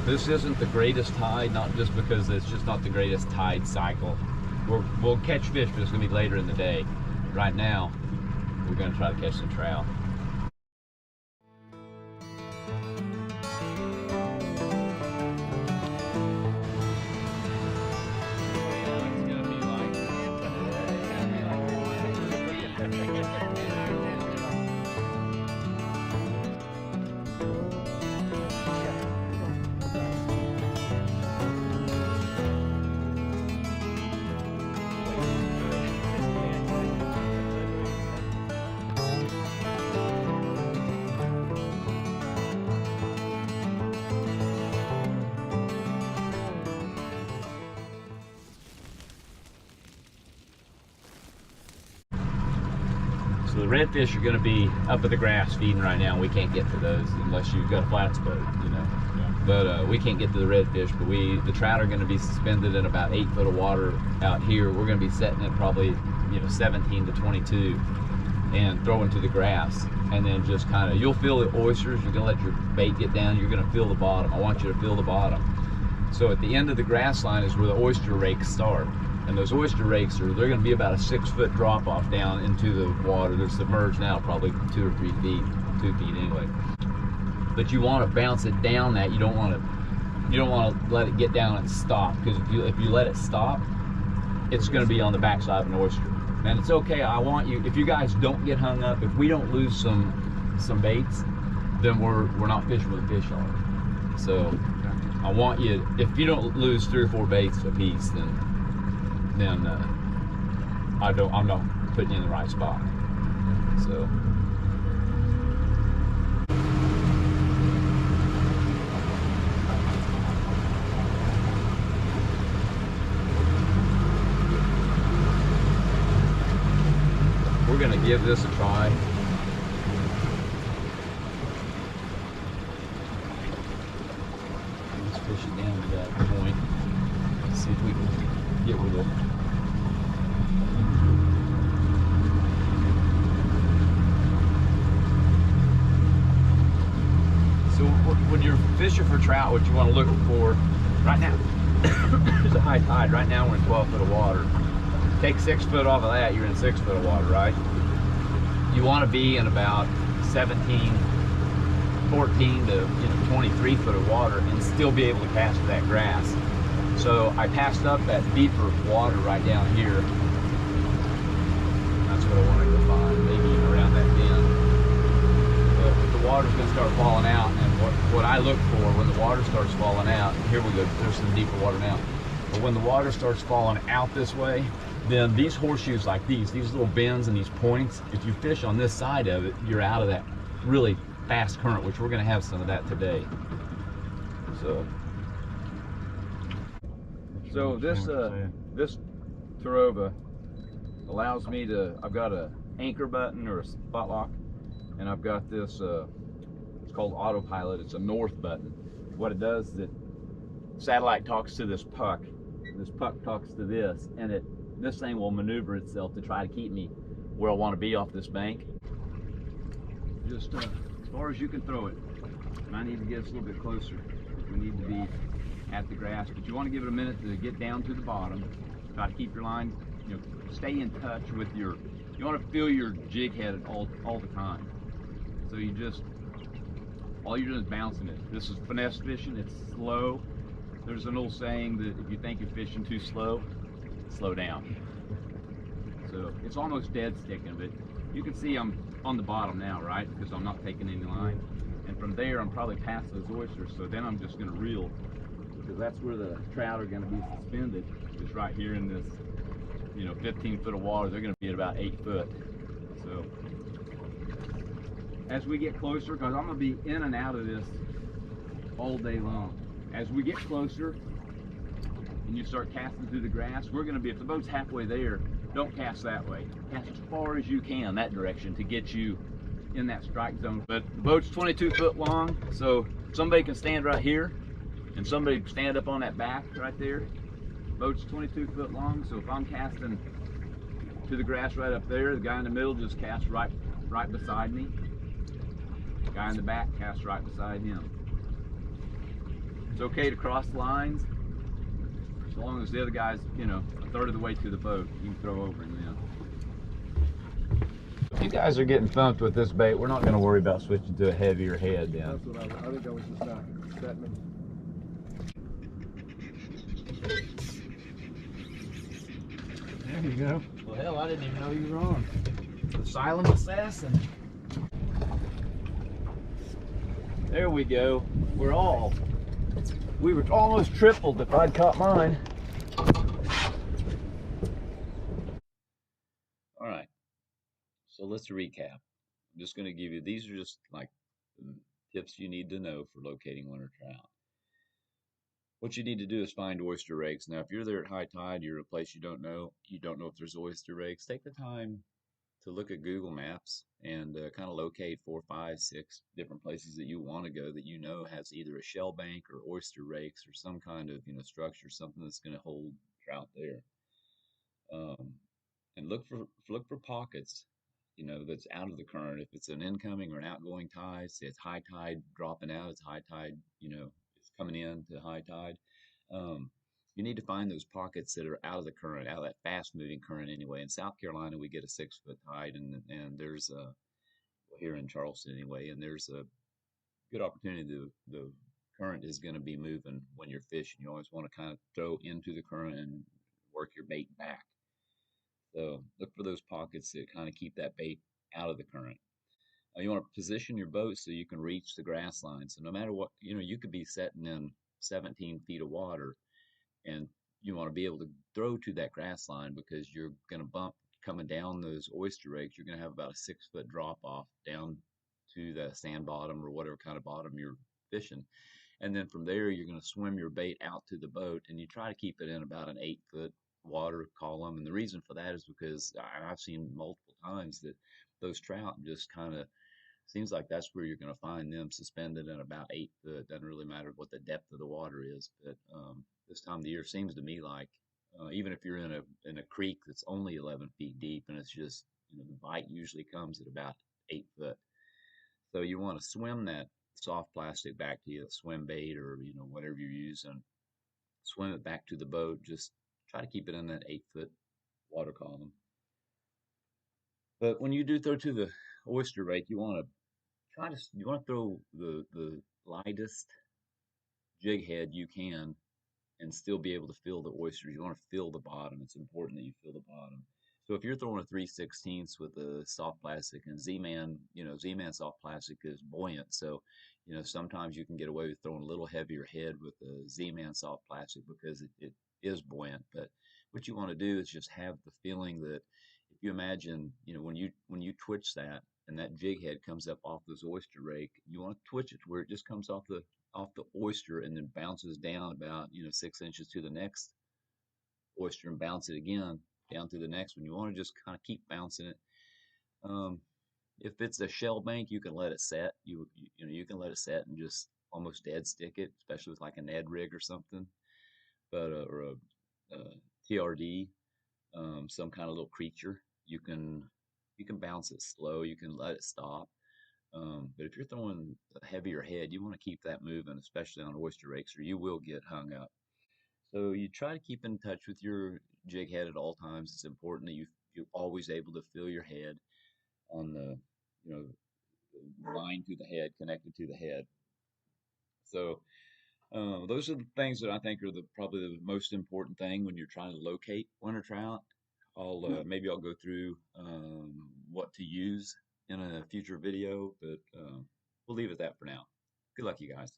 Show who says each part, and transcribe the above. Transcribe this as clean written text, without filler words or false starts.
Speaker 1: This isn't the greatest tide, not just because it's just not the greatest tide cycle. We'll catch fish, but it's gonna be later in the day. Right now, we're gonna try to catch some trout. So the redfish are going to be up at the grass feeding right now. We can't get to those unless you've got a flats boat, you know. Yeah. But we can't get to the redfish. But the trout are going to be suspended in about 8 foot of water out here. We're going to be setting it probably, you know, 17 to 22 and throwing to the grass. And then just kind of, you'll feel the oysters. You're going to let your bait get down. You're going to feel the bottom. I want you to feel the bottom. So at the end of the grass line is where the oyster rakes start. And those oyster rakes they're going to be about a 6 foot drop off down into the water. They're submerged now, probably 2 or 3 feet, 2 feet anyway. But you want to bounce it down that. You don't want to let it get down and stop, because if you let it stop, it's going to be on the backside of an oyster. And it's okay. I want you, if you guys don't get hung up, if we don't lose some baits, then we're not fishing with a fish on it. So I want you, if you don't lose 3 or 4 baits a piece, then I'm not putting you in the right spot. So we're gonna give this a try. Let's fish it down to that point. Let's see if we can get with it. So when you're fishing for trout, what you want to look for right now, there's a high tide. Right now we're in 12 foot of water. Take 6 foot off of that, you're in 6 foot of water, right? You want to be in about 17, 14 to 23 foot of water and still be able to cast that grass. So I passed up that deeper water right down here. That's what I want to go find, maybe around that bend. But the water's going to start falling out, and what I look for when the water starts falling out, here we go, there's some deeper water now. But when the water starts falling out this way, then these horseshoes like these little bends and these points, if you fish on this side of it, you're out of that really fast current, which we're going to have some of that today. So this Tarova allows me to, I've got a anchor button or a spot lock, and I've got this, it's called autopilot. It's a north button. What it does is satellite talks to this puck talks to this, and this thing will maneuver itself to try to keep me where I want to be off this bank. Just as far as you can throw it. And I need to get us a little bit closer. We need to be at the grass, but you want to give it a minute to get down to the bottom. Try to keep your line, stay in touch with you want to feel your jig head all the time. So all you're doing is bouncing it. This is finesse fishing, it's slow. There's an old saying that if you think you're fishing too slow, slow down. So it's almost dead sticking, but you can see I'm on the bottom now, right? Because I'm not taking any line. And from there, I'm probably past those oysters, so then I'm just gonna reel, because that's where the trout are gonna be suspended, just right here in this, 15 foot of water. They're gonna be at about 8 foot. So as we get closer, because I'm gonna be in and out of this all day long. As we get closer and you start casting through the grass, we're gonna be, if the boat's halfway there, don't cast that way. Cast as far as you can that direction to get you in that strike zone. But the boat's 22 foot long, so somebody can stand right here and somebody stand up on that back right there. Boat's 22 foot long, so if I'm casting to the grass right up there, the guy in the middle just casts right beside me. The guy in the back casts right beside him. It's okay to cross lines as long as the other guy's, you know, a third of the way to the boat. You can throw over and then. If you guys are getting thumped with this bait, we're not going to worry about switching to a heavier head then.
Speaker 2: That's what I think I was just not setting them.
Speaker 1: There you go. Well, hell, I didn't even know you were on. The silent assassin. There we go. We were almost tripled if I'd caught mine. All right. So let's recap. I'm just going to give you, these are just like tips you need to know for locating winter trout. What you need to do is find oyster rakes. Now, if you're there at high tide, you're in a place you don't know if there's oyster rakes, take the time to look at Google Maps and kind of locate 4, 5, 6 different places that you want to go that you know has either a shell bank or oyster rakes or some kind of, you know, structure, something that's going to hold trout there. And look for pockets, you know, that's out of the current. If it's an incoming or an outgoing tide, say it's high tide dropping out, it's high tide, you know, it's coming in to high tide. You need to find those pockets that are out of the current, out of that fast moving current anyway. In South Carolina, we get a 6-foot tide, and there's a, well, here in Charleston anyway, and there's a good opportunity. The current is going to be moving when you're fishing. You always want to kind of throw into the current and work your bait back. So look for those pockets that kind of keep that bait out of the current. You want to position your boat so you can reach the grass line. So no matter what, you know, you could be setting in 17 feet of water, and you want to be able to throw to that grass line because you're going to bump coming down those oyster rakes. You're going to have about a 6-foot drop off down to the sand bottom or whatever kind of bottom you're fishing. And then from there, you're going to swim your bait out to the boat, and you try to keep it in about an 8-foot water column. And the reason for that is because I've seen multiple times that those trout just kind of seems like that's where you're going to find them suspended in about 8 foot. Doesn't really matter what the depth of the water is, but this time of the year seems to me like even if you're in a creek that's only 11 feet deep, and it's just, you know, the bite usually comes at about 8 foot. So you want to swim that soft plastic back to you, swim bait or, you know, whatever you're using, swim it back to the boat. Just try to keep it in that 8-foot water column. But when you do throw to the oyster rake, you want to throw the lightest jig head you can and still be able to feel the oysters. You want to feel the bottom. It's important that you feel the bottom. So if you're throwing a 3/16 with a soft plastic, and Z-Man, you know, Z-Man soft plastic is buoyant. So, you know, sometimes you can get away with throwing a little heavier head with a Z-Man soft plastic because it is buoyant. But what you want to do is just have the feeling that if you imagine, you know, when you twitch that and that jig head comes up off this oyster rake, you want to twitch it to where it just comes off the oyster and then bounces down about, you know, 6 inches to the next oyster and bounce it again down to the next one. You want to just kind of keep bouncing it. If it's a shell bank, you can let it set. You know, you can let it set and just almost dead stick it, especially with like a Ned rig or something, but or a TRD, some kind of little creature. You can bounce it slow. You can let it stop. But if you're throwing a heavier head, you want to keep that moving, especially on oyster rakes, or you will get hung up. So you try to keep in touch with your jig head at all times. It's important that you're always able to feel your head on the, you know, line to the head, connected to the head. So those are the things that I think are probably the most important thing when you're trying to locate winter trout. Maybe I'll go through what to use in a future video, but we'll leave it at that for now. Good luck, you guys.